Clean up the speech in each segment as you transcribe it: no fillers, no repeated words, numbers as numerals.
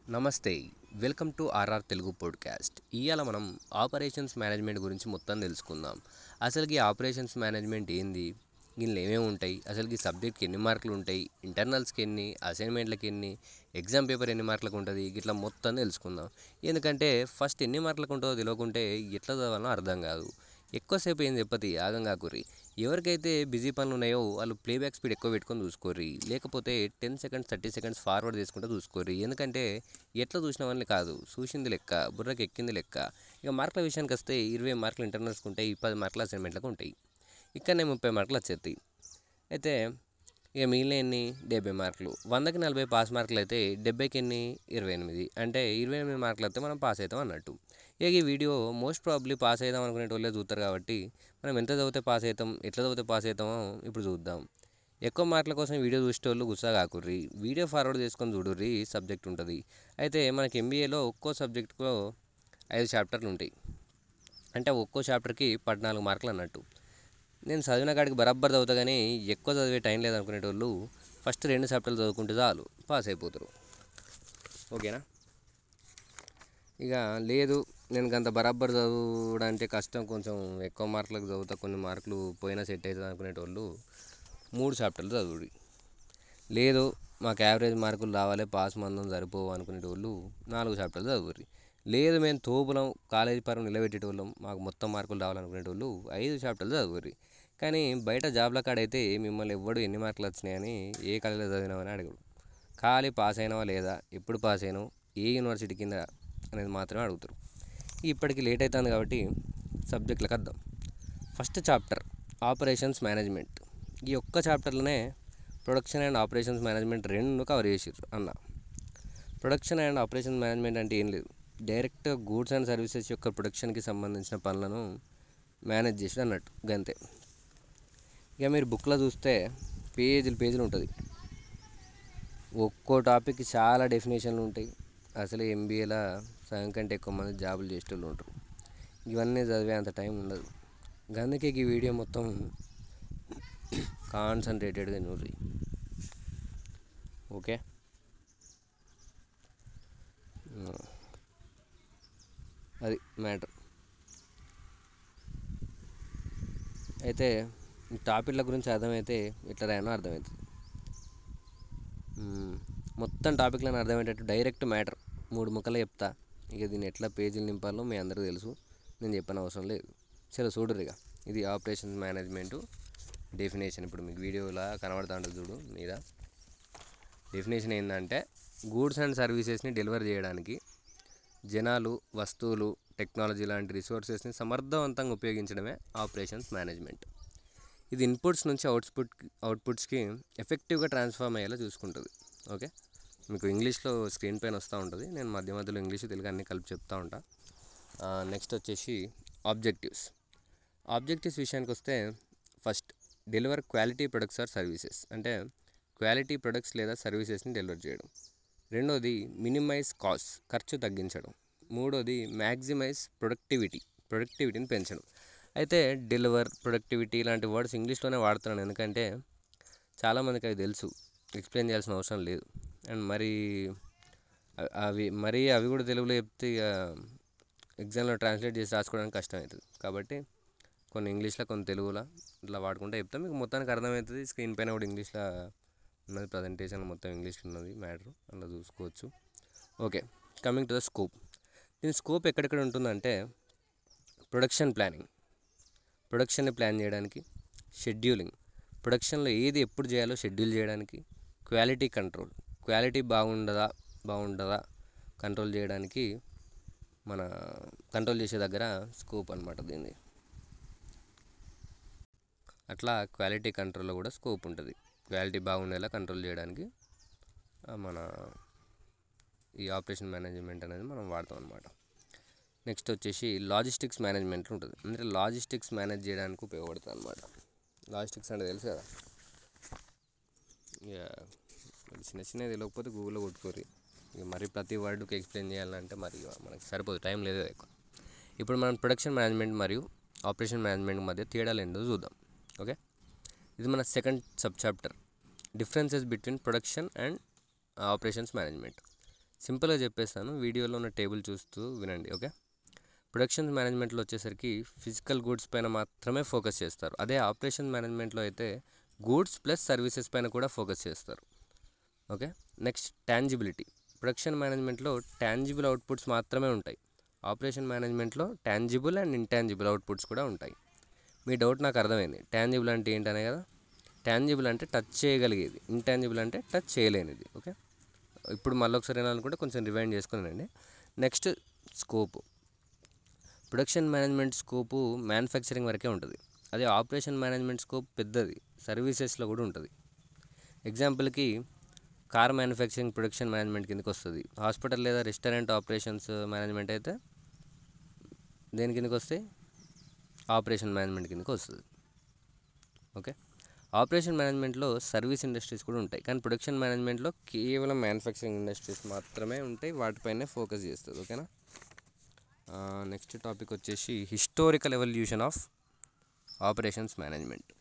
నమస్తే. Welcome to RR Telugu podcast. ఇయాల మనం ఆపరేషన్స్ మేనేజ్మెంట్ గురించి మొత్తం తెలుసుకుందాం. అసలుకి ఆపరేషన్స్ మేనేజ్మెంట్ ఏంది? దీనిలో ఏమేమి ఉంటాయి? అసలుకి సబ్జెక్ట్‌కి ఎన్ని మార్కులు ఉంటాయి? ఇంటర్నల్స్‌కి ఎన్ని? అసైన్‌మెంట్‌లకి ఎన్ని? ఎగ్జామ్ పేపర్ ఎన్ని మార్కులకు ఉంటది? గిట్లా మొత్తం తెలుసుకుందాం. ఎందుకంటే ఫస్ట్ ఎన్ని మార్కులకు ఉంటదో తెలవకుంటే ఎట్లా చదవాలో అర్థం కాదు. ఎక్కువసేపు ఏం చెప్పతి ఆగం కాకుర్రి. ఎవరికైతే బిజీ పనులు ఉన్నాయో వాళ్ళు ప్లేబ్యాక్ స్పీడ్ ఎక్కువ పెట్టుకొని చూసుకోర్రి. లేకపోతే 10 సెకండ్స్ 30 సెకండ్స్ ఫార్వర్డ్ చేసుకుంటూ చూసుకోర్రి. ఎందుకంటే ఎట్లా చూసిన వాళ్ళని కాదు, చూసింది లెక్క, బుర్రకి ఎక్కింది లెక్క. ఇక మార్కుల విషయానికి వస్తే 20 మార్కులు ఇంటర్నల్స్కి ఉంటాయి, 10 మార్కులు అసైన్మెంట్లకు ఉంటాయి. ఇక్కడనే 30 మార్కులు వచ్చేస్తాయి. అయితే ఇక మిగిలిన ఎన్ని 70 మార్కులు. 100కి 40 పాస్ మార్కులు అయితే 70కి ఎన్ని 28. అంటే 28 మార్కులు అయితే మనం పాస్ అవుతాం అన్నట్టు. ఇక ఈ వీడియో మోస్ట్ ప్రాబ్లీ పాస్ అవుదాం అనుకునే వాళ్ళే చూస్తారు కాబట్టి మనం ఎంత చదివితే పాస్ అవుతాం, ఎట్లా చదివితే పాస్ అవుతామో ఇప్పుడు చూద్దాం. ఎక్కువ మార్కుల కోసం వీడియో చూసేటోళ్ళు గుస్సా కాకుర్రి. వీడియో ఫార్వర్డ్ చేసుకొని చూడుర్రి, సబ్జెక్ట్ ఉంటుంది. అయితే మనకి ఎంబీఏలో ఒక్కో సబ్జెక్టుకు 5 చాప్టర్లు ఉంటాయి. అంటే ఒక్కో చాప్టర్కి 14 మార్కులు అన్నట్టు. నేను చదివిన కాడికి బరాబర్ చదువుతా కానీ ఎక్కువ చదివే టైం లేదనుకునేటోళ్ళు ఫస్ట్ 2 చాప్టర్లు చదువుకుంటే చాలు పాస్ అయిపోతారు. ఓకేనా? ఇక లేదు నేను అంత బరాబర్ చదవడంటే కష్టం, కొంచెం ఎక్కువ మార్కులకు చదువుతా, కొన్ని మార్కులు పోయినా సెట్ అవుతుంది అనుకునేటోళ్ళు 3 చాప్టర్లు చదువుడి. లేదు మాకు యావరేజ్ మార్కులు రావాలి, పాస్ మందం సరిపోవు అనుకునేటోళ్ళు 4 చాప్టర్లు చదువుర్రి. లేదు మేము తోపులం, కాలేజీ పరం నిలబెట్టేటోళ్ళం, మాకు మొత్తం మార్కులు రావాలనుకునేటోళ్ళు 5 చాప్టర్లు చదువుర్రి. కానీ బయట జాబ్ల కాడైతే మిమ్మల్ని ఎవ్వడు ఎన్ని మార్కులు వచ్చినాయని, ఏ కాలేజీలో చదివినామని అడగడు. ఖాళీ పాస్ అయినావా లేదా, ఎప్పుడు పాస్ అయినావు, ఏ యూనివర్సిటీ కింద అనేది మాత్రమే అడుగుతారు. ఇప్పటికి లేట్ అవుతుంది కాబట్టి సబ్జెక్టులకు వద్దాం. First chapter operations management. ఈ ఒక్క చాప్టర్లోనే production and operations management 2 cover చేసిర్రు అన్న. ప్రొడక్షన్ అండ్ ఆపరేషన్స్ మేనేజ్మెంట్ అంటే ఏం లేదు, డైరెక్ట్ గూడ్స్ అండ్ సర్వీసెస్ యొక్క ప్రొడక్షన్కి సంబంధించిన పనులను మేనేజ్ చేసి అన్నట్టు గంతే. ఇక మీరు బుక్లో చూస్తే పేజీలు ఉంటుంది. ఒక్కో టాపిక్కి చాలా డెఫినేషన్లు ఉంటాయి. అసలు ఎంబీఏలో సగం కంటే ఎక్కువ మంది జాబులు చేసేటోళ్ళు ఉంటారు. ఇవన్నీ చదివే అంత టైం ఉండదు. అందుకే ఈ వీడియో మొత్తం కాన్సన్ట్రేటెడ్గా చూడండి. ఓకే, అది మ్యాటర్. అయితే ఈ టాపిక్ల గురించి అర్థమైతే ఎట్లా రాయనో అర్థమవుతుంది. మొత్తం టాపిక్లను అర్థమయ్యేటట్టు డైరెక్ట్ మ్యాటర్ 3 ముక్కలు చెప్తా. ఇక దీన్ని ఎట్లా పేజీలు నింపాలో మీ అందరికీ తెలుసు, నేను చెప్పని అవసరం లేదు. సరే చూడరు. ఇక ఇది ఆపరేషన్స్ మేనేజ్మెంటు డెఫినేషన్. ఇప్పుడు మీకు వీడియోలా కనబడుతూ ఉంటుంది చూడు మీద. డెఫినేషన్ ఏంటంటే గూడ్స్ అండ్ సర్వీసెస్ని డెలివర్ చేయడానికి జనాలు, వస్తువులు, టెక్నాలజీ లాంటి రిసోర్సెస్ని సమర్థవంతంగా ఉపయోగించడమే ఆపరేషన్స్ మేనేజ్మెంట్. ఇది ఇన్పుట్స్ నుంచి అవుట్పుట్స్కి ఎఫెక్టివ్గా ట్రాన్స్ఫార్మ్ అయ్యేలా చూసుకుంటుంది. ఓకే, మీకు ఇంగ్లీష్లో స్క్రీన్ పైన వస్తూ ఉంటుంది, నేను మధ్య మధ్యలో ఇంగ్లీష్ తెలుగు అన్నీ కలిపి చెప్తూ ఉంటా. నెక్స్ట్ వచ్చేసి ఆబ్జెక్టివ్స్ విషయానికి వస్తే first deliver quality products or services, అంటే క్వాలిటీ ప్రొడక్ట్స్ లేదా సర్వీసెస్ని డెలివర్ చేయడం. రెండోది మినిమైజ్ కాస్ట్, ఖర్చు తగ్గించడం. మూడోది మ్యాక్సిమైజ్ ప్రొడక్టివిటీని పెంచడం. అయితే డెలివర్, ప్రొడక్టివిటీ ఇలాంటి వర్డ్స్ ఇంగ్లీష్లోనే వాడుతున్నాను, ఎందుకంటే చాలామందికి అవి తెలుసు, ఎక్స్ప్లెయిన్ చేయాల్సిన అవసరం లేదు. అండ్ అవి కూడా తెలుగులో చెప్తే ఇక ఎగ్జామ్లో ట్రాన్స్లేట్ చేసి రాసుకోవడానికి కష్టం అవుతుంది. కాబట్టి కొన్ని ఇంగ్లీష్లో కొన్ని తెలుగులో ఇట్లా వాడుకుంటే చెప్తాం, మీకు మొత్తానికి అర్థమవుతుంది. స్క్రీన్ పైన కూడా ఇంగ్లీష్లో ఉన్నది, ప్రజెంటేషన్ మొత్తం ఇంగ్లీష్లో ఉన్నది మ్యాటర్, అలా చూసుకోవచ్చు. Okay, coming to the scope. దీని స్కోప్ ఎక్కడెక్కడ ఉంటుందంటే ప్రొడక్షన్ ప్లానింగ్, ప్రొడక్షన్ని ప్లాన్ చేయడానికి. షెడ్యూలింగ్, ప్రొడక్షన్లో ఏది ఎప్పుడు చేయాలో షెడ్యూల్ చేయడానికి. క్వాలిటీ కంట్రోల్, క్వాలిటీ బాగుండదా కంట్రోల్ చేయడానికి, మన కంట్రోల్ చేసే దగ్గర స్కోప్ అనమాట దీన్ని. అట్లా క్వాలిటీ కంట్రోల్లో కూడా స్కోప్ ఉంటుంది. క్వాలిటీ బాగుండేలా కంట్రోల్ చేయడానికి మన ఈ ఆపరేషన్ మేనేజ్మెంట్ అనేది మనం వాడతాం అనమాట. నెక్స్ట్ వచ్చేసి లాజిస్టిక్స్ మేనేజ్మెంట్ ఉంటుంది, అంటే లాజిస్టిక్స్ మేనేజ్ చేయడానికి ఉపయోగపడుతుంది అనమాట. లాజిస్టిక్స్ అంటే తెలుసు కదా, ఇక చిన్న తెలియకపోతే గూగుల్లో కొట్టుకోరు. ఇక మరి ప్రతి వర్డ్కి ఎక్స్ప్లెయిన్ చేయాలంటే మరి మనకి సరిపోదు, టైం లేదు ఎక్కువ. ఇప్పుడు మనం ప్రొడక్షన్ మేనేజ్మెంట్ మరియు ఆపరేషన్ మేనేజ్మెంట్ మధ్య తేడాలు ఏంటో చూద్దాం. ఓకే, ఇది మన second sub chapter, differences between production and operations management. సింపుల్గా చెప్పేస్తాను, వీడియోలో ఉన్న టేబుల్ చూస్తూ వినండి. ఓకే. ప్రొడక్షన్ మేనేజ్మెంట్లో వచ్చేసరికి ఫిజికల్ గూడ్స్ పైన మాత్రమే ఫోకస్ చేస్తారు. అదే ఆపరేషన్ మేనేజ్మెంట్లో అయితే గూడ్స్ ప్లస్ సర్వీసెస్ పైన కూడా ఫోకస్ చేస్తారు. ఓకే. నెక్స్ట్ టాంజిబిలిటీ. ప్రొడక్షన్ మేనేజ్మెంట్లో టాంజిబుల్ అవుట్పుట్స్ మాత్రమే ఉంటాయి. ఆపరేషన్ మేనేజ్మెంట్లో టాంజిబుల్ అండ్ ఇంటాంజిబుల్ అవుట్పుట్స్ కూడా ఉంటాయి. మీ డౌట్ నాకు అర్థమైంది. టాంజిబుల్ అంటే ఏంటనే కదా. టాంజిబుల్ అంటే టచ్ చేయగలిగేది, ఇంటాంజిబుల్ అంటే టచ్ చేయలేనిది. ఓకే. ఇప్పుడు మళ్ళీ ఒకసారి ఏనాలనుకుంటే కొంచెం రివైండ్ చేసుకున్నానండి. Next scope. Production management scope manufacturing వరకే ఉంటుంది. అదే ఆపరేషన్ మేనేజ్మెంట్ స్కోప్ పెద్దది, సర్వీసెస్లో కూడా ఉంటుంది. ఎగ్జాంపుల్కి కార్ మ్యానుఫ్యాక్చరింగ్ ప్రొడక్షన్ మేనేజ్మెంట్ కిందకి వస్తుంది. హాస్పిటల్ లేదా రెస్టారెంట్ ఆపరేషన్స్ మేనేజ్మెంట్ అయితే దేని కిందకి వస్తాయి? ఆపరేషన్ మేనేజ్మెంట్ కిందకి వస్తుంది. ఓకే. ఆపరేషన్ మేనేజ్మెంట్లో సర్వీస్ ఇండస్ట్రీస్ కూడా ఉంటాయి, కానీ ప్రొడక్షన్ మేనేజ్మెంట్లో కేవలం మ్యానుఫ్యాక్చరింగ్ ఇండస్ట్రీస్ మాత్రమే ఉంటాయి, వాటిపైనే ఫోకస్ చేస్తుంది. ఓకేనా. నెక్స్ట్ టాపిక్ వచ్చేసి historical evolution of operations management.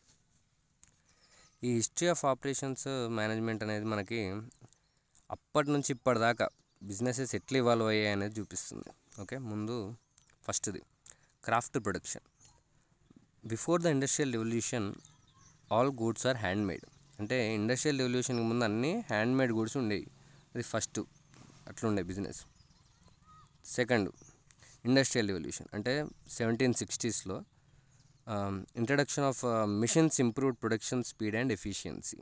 ఈ హిస్టరీ ఆఫ్ ఆపరేషన్స్ మేనేజ్మెంట్ అనేది మనకి అప్పటి నుంచి ఇప్పటిదాకా బిజినెసెస్ ఎట్లా ఇవాల్వ్ అయ్యాయి అనేది చూపిస్తుంది. ఓకే. ముందు ఫస్ట్ది craft production. Before the industrial revolution all goods are hand made. అంటే ఇండస్ట్రియల్ రెవల్యూషన్కి ముందు అన్నీ హ్యాండ్ మేడ్ గూడ్స్ ఉండేవి. అది ఫస్ట్ అట్లుండే బిజినెస్. సెకండ్ ఇండస్ట్రియల్ రెవల్యూషన్ అంటే 1760s introduction of machines improved production speed and efficiency.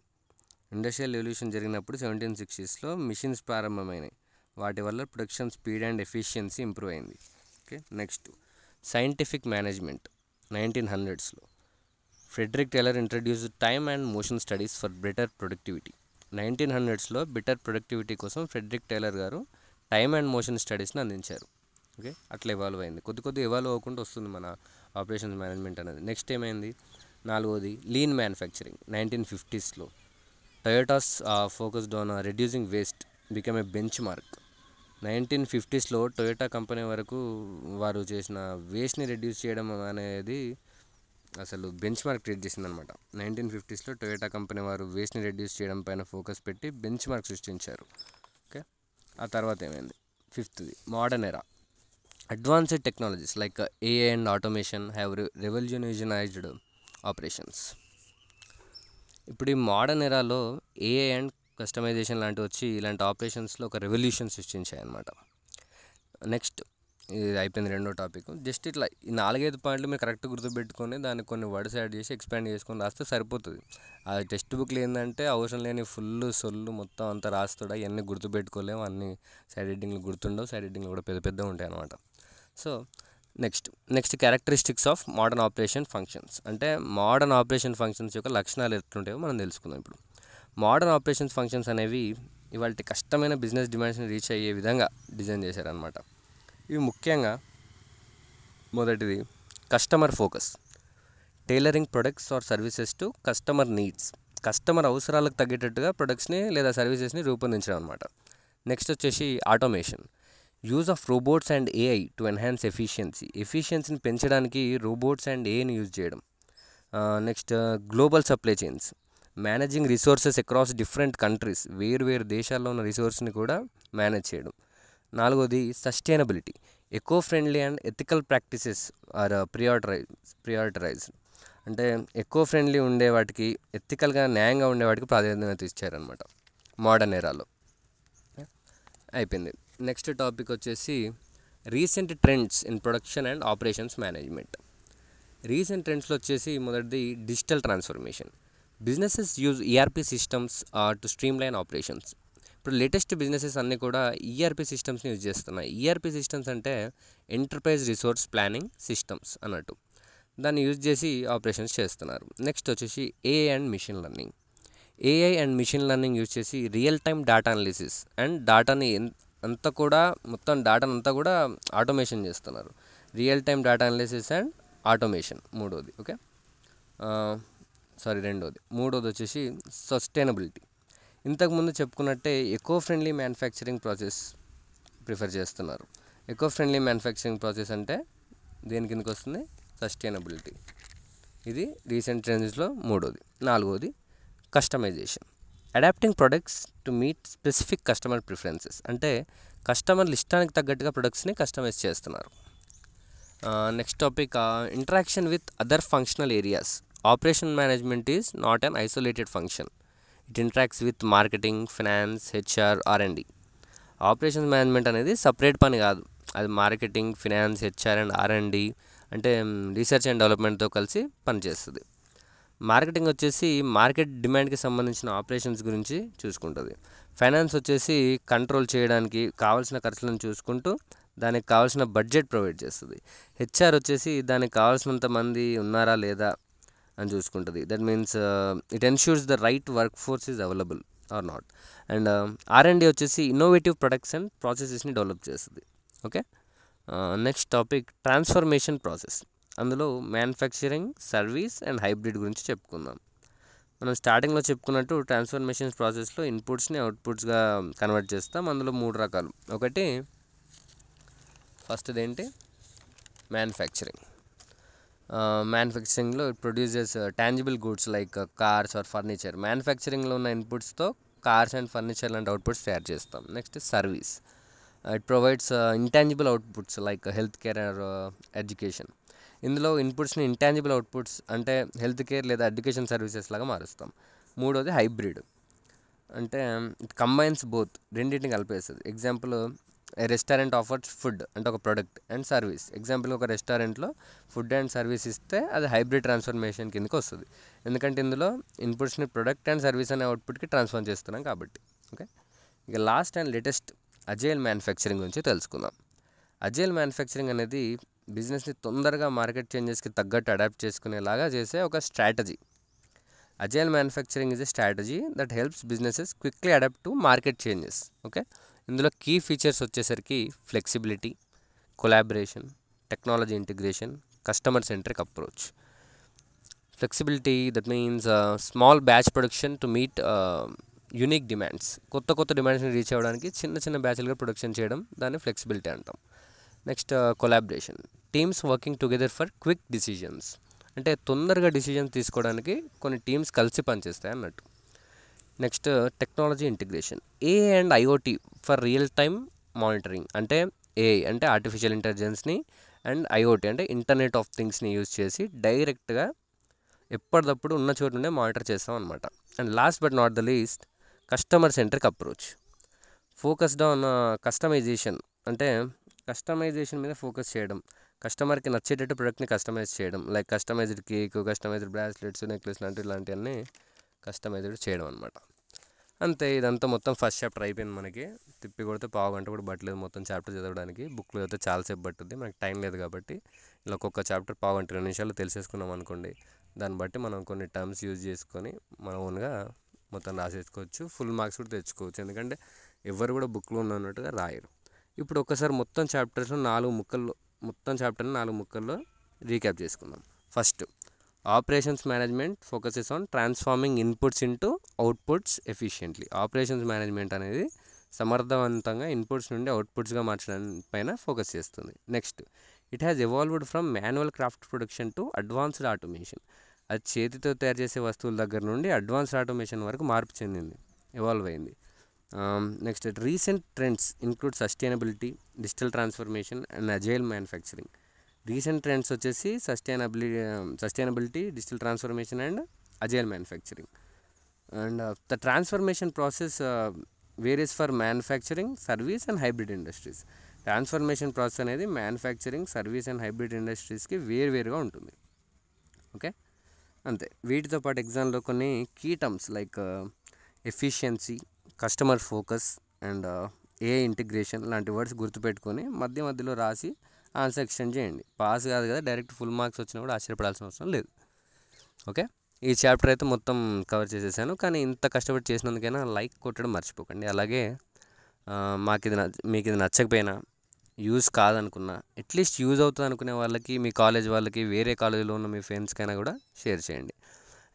Industrial revolution జరిగినప్పుడు 1760s మిషన్స్ ప్రారంభమైనాయి, వాటి వల్ల production speed and efficiency improve అయింది. Okay. Next scientific management. 1900s Frederick Taylor introduced time and motion studies for better productivity. 1900s better productivity కోసం Frederick tailor గారు time and motion స్టడీస్ని అందించారు. Okay. అట్లా evolve అయింది, కొద్ది ఇవాల్వ్ అవ్వకుండా వస్తుంది మన ఆపరేషన్స్ మేనేజ్మెంట్ అనేది. నెక్స్ట్ ఏమైంది? నాలుగోది lean manufacturing. 1950s Toyota's focused on reducing waste become a benchmark. 1950s Toyota company వరకు వారు చేసిన వేస్ట్ని రెడ్యూస్ చేయడం అనేది అసలు బెంచ్ మార్క్ క్రియేట్ చేసిందనమాట. 1950s టొయోటా కంపెనీ వారు వేస్ట్ని రెడ్యూస్ చేయడం పైన ఫోకస్ పెట్టి బెంచ్ మార్క్ సృష్టించారు. ఓకే. ఆ తర్వాత ఏమైంది? ఫిఫ్త్ది modern era. Advanced technologies like AI and automation have revolutionized operations. ఇప్పుడు ఈ మోడర్న్ ఎరాలో ఏఐ అండ్ కస్టమైజేషన్ లాంటివి వచ్చి ఇలాంటి ఆపరేషన్స్లో ఒక రెవల్యూషన్ సృష్టించాయి అన్నమాట. నెక్స్ట్ ఇది అయిపోయింది రెండో టాపిక్. జస్ట్ ఇట్లా ఈ 4-5 పాయింట్లు మీరు కరెక్ట్ గుర్తుపెట్టుకొని దానికి కొన్ని వర్డ్స్ యాడ్ చేసి ఎక్స్పాండ్ చేసుకొని రాస్తే సరిపోతుంది. ఆ టెక్స్ట్ బుక్లో ఏంటంటే అవసరం లేని ఫుల్ సొల్లు మొత్తం అంతా రాస్తాడు, అవన్నీ గుర్తుపెట్టుకోలేము, అన్ని సైడ్ హెడ్డింగ్లు గుర్తుండవు, సైడ్ హెడ్డింగ్లు కూడా పెద్దగా ఉంటాయి అన్నమాట. So next characteristics of modern operation functions. అంటే మోడర్న్ ఆపరేషన్ ఫంక్షన్స్ యొక్క లక్షణాలు ఎట్లుంటాయో మనం తెలుసుకుందాం ఇప్పుడు. మోడర్న్ ఆపరేషన్స్ ఫంక్షన్స్ అనేవి ఇవాళ కష్టమైన బిజినెస్ డిమాండ్స్ని రీచ్ అయ్యే విధంగా డిజైన్ చేశారనమాట. ఇవి ముఖ్యంగా మొదటిది customer focus. Tailoring products or services to customer needs. Customer అవసరాలకు తగ్గేటట్టుగా ప్రొడక్ట్స్ని లేదా సర్వీసెస్ని రూపొందించడం అనమాట. నెక్స్ట్ వచ్చేసి automation. Use of robots and AI to enhance ఎఫిషియన్సీని పెంచడానికి రోబోట్స్ అండ్ ఏఐని యూజ్ చేయడం. Next global supply chains. Managing resources across different countries. వేరు దేశాల్లో ఉన్న రిసోర్స్ని కూడా మేనేజ్ చేయడం. నాలుగోది sustainability. Eco friendly and ethical practices are prioritize. అంటే ఎకో ఫ్రెండ్లీ ఉండే వాటికి, ఎథికల్గా న్యాయంగా ఉండే వాటికి ప్రాధాన్యత ఇచ్చారనమాట మోడర్న్ ఎరాలో. అయిపోయింది. నెక్స్ట్ టాపిక్ వచ్చేసి recent trends in production and operations management. Recent ట్రెండ్స్లో వచ్చేసి మొదటిది digital transformation. Businesses use ERP systems to streamline operations. ఇప్పుడు లేటెస్ట్ బిజినెసెస్ అన్నీ కూడా ఈఆర్పీ సిస్టమ్స్ని యూజ్ చేస్తున్నాయి. ఈఆర్పీ సిస్టమ్స్ అంటే ఎంటర్ప్రైజ్ రిసోర్స్ ప్లానింగ్ సిస్టమ్స్ అన్నట్టు. దాన్ని యూజ్ చేసి ఆపరేషన్స్ చేస్తున్నారు. నెక్స్ట్ వచ్చేసి AI and machine learning. AI and machine learning use చేసి real time data analysis and డేటాని మొత్తం డేటాను అంతా కూడా ఆటోమేషన్ చేస్తున్నారు. Real time data analysis and automation మూడోది. ఓకే. రెండోది. మూడోది వచ్చేసి సస్టైనబిలిటీ. ఇంతకుముందు చెప్పుకున్నట్టే eco friendly manufacturing process prefer చేస్తున్నారు. ఎకో ఫ్రెండ్లీ మ్యానుఫ్యాక్చరింగ్ ప్రాసెస్ అంటే దేని కిందకి వస్తుంది? సస్టైనబిలిటీ. ఇది రీసెంట్ ట్రెండ్స్లో మూడోది. నాలుగోది customization. Adapting products to meet specific customer preferences. అంటే కస్టమర్ల ఇష్టానికి తగ్గట్టుగా ప్రొడక్ట్స్ని కస్టమైజ్ చేస్తున్నారు. Next topic interaction with other functional areas. Operation management is not an isolated function. It interacts with marketing, finance, HR, R&D. Operations management అనేది separate పని కాదు, అది marketing, finance, HR and R&D అంటే రీసెర్చ్ అండ్ డెవలప్మెంట్తో కలిసి పనిచేస్తుంది. Marketing వచ్చేసి market డిమాండ్కి సంబంధించిన operations గురించి చూసుకుంటుంది. ఫైనాన్స్ వచ్చేసి కంట్రోల్ చేయడానికి కావాల్సిన ఖర్చులను చూసుకుంటూ దానికి కావాల్సిన బడ్జెట్ ప్రొవైడ్ చేస్తుంది. హెచ్ఆర్ వచ్చేసి దానికి కావాల్సినంత మంది ఉన్నారా లేదా అని చూసుకుంటుంది. That means it ensures the right work force is available or not. And R&D వచ్చేసి ఇన్నోవేటివ్ ప్రొడక్ట్స్ అండ్ ప్రాసెసెస్ని డెవలప్ చేస్తుంది. Okay, next topic transformation process. అందులో మ్యానుఫ్యాక్చరింగ్, సర్వీస్ అండ్ హైబ్రిడ్ గురించి చెప్పుకుందాం. మనం స్టార్టింగ్లో చెప్పుకున్నట్టు ట్రాన్స్ఫర్మేషన్ ప్రాసెస్లో ఇన్పుట్స్ని అవుట్పుట్స్గా కన్వర్ట్ చేస్తాం. అందులో 3 రకాలు. ఒకటి ఫస్ట్ది ఏంటి, మ్యానుఫ్యాక్చరింగ్. మ్యానుఫ్యాక్చరింగ్లో it produces tangible goods like cars or furniture. మ్యానుఫ్యాక్చరింగ్లో ఉన్న ఇన్పుట్స్తో కార్స్ అండ్ ఫర్నిచర్ లాంటి అవుట్పుట్స్ తయారు చేస్తాం. Next service. It provides intangible outputs like health care or education. ఇందులో ఇన్పుట్స్ని ఇంటాంజిబుల్ అవుట్పుట్స్ అంటే హెల్త్ కేర్ లేదా ఎడ్యుకేషన్ సర్వీసెస్ లాగా మారుస్తాం. మూడోది హైబ్రిడ్, అంటే ఇట్ కంబైన్స్ బోత్, రెండింటిని కలిపేస్తుంది. ఎగ్జాంపుల్, రెస్టారెంట్ ఆఫర్స్ ఫుడ్ అంటే ఒక ప్రోడక్ట్ అండ్ సర్వీస్. ఎగ్జాంపుల్, ఒక రెస్టారెంట్లో ఫుడ్ అండ్ సర్వీస్ ఇస్తే అది హైబ్రిడ్ ట్రాన్స్ఫర్మేషన్ కిందకి వస్తుంది, ఎందుకంటే ఇందులో ఇన్పుట్స్ని ప్రొడక్ట్ అండ్ సర్వీస్ అనే అవుట్పుట్కి ట్రాన్స్ఫర్ చేస్తున్నాం కాబట్టి. ఓకే, ఇక last and latest agile manufacturing గురించి తెలుసుకుందాం. అజైల్ మ్యానుఫ్యాక్చరింగ్ అనేది బిజినెస్ని తొందరగా మార్కెట్ చేంజెస్కి తగ్గట్టు అడాప్ట్ చేసుకునేలాగా చేసే ఒక strategy. Agile manufacturing is a strategy that helps businesses quickly adapt to market changes. Okay, ఇందులో కీ ఫీచర్స్ వచ్చేసరికి flexibility, collaboration, technology integration, customer centric approach. Flexibility, that means small batch production to meet unique demands. కొత్త డిమాండ్స్ని reach అవ్వడానికి చిన్న చిన్న బ్యాచ్లుగా production చేయడం, దాన్ని flexibility అంటాం. Next collaboration, teams working together for quick decisions. అంటే తొందరగా డిసిజన్స్ తీసుకోవడానికి కొన్ని టీమ్స్ కలిసి పనిచేస్తాయి అన్నట్టు. Next technology integration, AI and IoT for real time monitoring. అంటే AI అంటే ఆర్టిఫిషియల్ ఇంటెలిజెన్స్ని అండ్ IoT అంటే ఇంటర్నెట్ ఆఫ్ థింగ్స్ని యూజ్ చేసి డైరెక్ట్గా ఎప్పటికప్పుడు ఉన్న చోటు నుండే మానిటర్ చేస్తాం అనమాట. And last but not the least, customer centric approach, focused on customization. అంటే కస్టమైజేషన్ మీద ఫోకస్ చేయడం, కస్టమర్కి నచ్చేటట్టు ప్రొడక్ట్ని కస్టమైజ్ చేయడం, like customized cake, customized bracelets, necklace ఇలాంటివన్నీ కస్టమైజ్డ్ చేయడం అనమాట. అంతే, ఇదంతా మొత్తం ఫస్ట్ చాప్టర్ అయిపోయింది. మనకి తిప్పి కొడితే పావు గంట కూడా పట్టలేదు మొత్తం చాప్టర్ చదవడానికి. బుక్లో అయితే చాలాసేపు పట్టుద్ది, మనకి టైం లేదు కాబట్టి ఇలా ఒక్కొక్క చాప్టర్ పావు గంట 2 నిమిషాలు తెలిసేసుకున్నాం అనుకోండి. దాన్ని బట్టి మనం కొన్ని టర్మ్స్ యూజ్ చేసుకొని మన ఓన్గా మొత్తం రాసేసుకోవచ్చు. ఫుల్ మార్క్స్ కూడా తెచ్చుకోవచ్చు, ఎందుకంటే ఎవరు కూడా బుక్లో ఉన్నట్టుగా రాయరు. ఇప్పుడు ఒక్కసారి మొత్తం చాప్టర్స్లో 4 ముక్కల్లో, మొత్తం చాప్టర్ని 4 ముక్కల్లో రీక్యాప్ చేసుకుందాం. First, operations management focuses on transforming inputs into outputs efficiently. Operations management అనేది సమర్థవంతంగా ఇన్పుట్స్ నుండి అవుట్పుట్స్గా మార్చడం పైన ఫోకస్ చేస్తుంది. Next, it has evolved from manual craft production to advanced automation. అది చేతితో తయారు చేసే వస్తువుల దగ్గర నుండి అడ్వాన్స్డ్ ఆటోమేషన్ వరకు మార్పు చెందింది, ఎవాల్వ్ అయింది. Next, recent trends include sustainability, digital transformation and agile manufacturing. Recent trends వచ్చేసి sustainability, digital transformation and agile manufacturing. And the transformation process various for manufacturing, service and hybrid industries. Transformation process అనేది manufacturing, service and hybrid ఇండస్ట్రీస్కి వేరువేరుగా ఉంటుంది. Okay, అంతే. వీటితో పాటు ఎగ్జామ్లో కొన్ని key terms like efficiency, customer focus and AI integration లాంటి వర్డ్స్ గుర్తుపెట్టుకొని మధ్యలో రాసి ఆన్సర్ ఎక్స్టెండ్ చేయండి. పాస్ కాదు కదా, డైరెక్ట్ ఫుల్ మార్క్స్ వచ్చినా కూడా ఆశ్చర్యపడాల్సిన అవసరం లేదు. ఓకే, ఈ చాప్టర్ అయితే మొత్తం కవర్ చేసేసాను, కానీ ఇంత కష్టపడి చేసినందుకైనా లైక్ కొట్టడం మర్చిపోకండి. అలాగే మీకు ఇది నచ్చకపోయినా, యూజ్ కాదనుకున్నా, అట్లీస్ట్ యూజ్ అవుతుంది అనుకునే వాళ్ళకి, మీ కాలేజ్ వాళ్ళకి, వేరే కాలేజీలో ఉన్న మీ ఫ్రెండ్స్కైనా కూడా షేర్ చేయండి.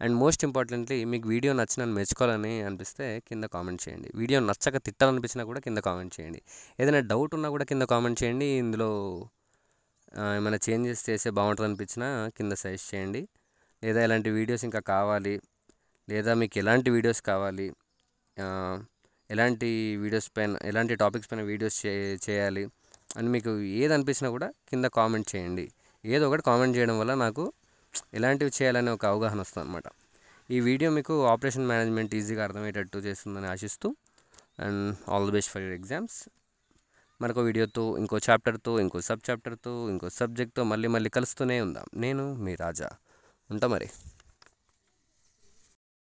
అండ్ మోస్ట్ ఇంపార్టెంట్లీ, మీకు వీడియో నచ్చి నన్ను మెచ్చుకోవాలని అనిపిస్తే కింద కామెంట్ చేయండి. వీడియో నచ్చక తిట్టాలనిపించినా కూడా కింద కామెంట్ చేయండి. ఏదైనా డౌట్ ఉన్నా కూడా కింద కామెంట్ చేయండి. ఇందులో ఏమైనా చేంజెస్ చేస్తే బాగుంటుంది అనిపించినా కింద సజెస్ట్ చేయండి. లేదా ఇలాంటి వీడియోస్ ఇంకా కావాలి, లేదా మీకు ఎలాంటి వీడియోస్ కావాలి, ఎలాంటి వీడియోస్ పైన ఎలాంటి టాపిక్స్ పైన వీడియోస్ చేయాలి అని మీకు ఏది అనిపించినా కూడా కింద కామెంట్ చేయండి. ఏదో ఒకటి కామెంట్ చేయడం వల్ల నాకు ఎలాంటివి చేయాలనే ఒక అవగాహన వస్తుంది అనమాట. ఈ వీడియో మీకు ఆపరేషన్ మేనేజ్మెంట్ ఈజీగా అర్థమయ్యేటట్టు చేస్తుందని ఆశిస్తూ, and all the best for your exams. మరొక వీడియోతో, ఇంకో చాప్టర్తో, ఇంకో సబ్ చాప్టర్తో, ఇంకో సబ్జెక్ట్తో మళ్ళీ కలుస్తూనే ఉందాం. నేను మీ రాజా. ఉంటా మరి.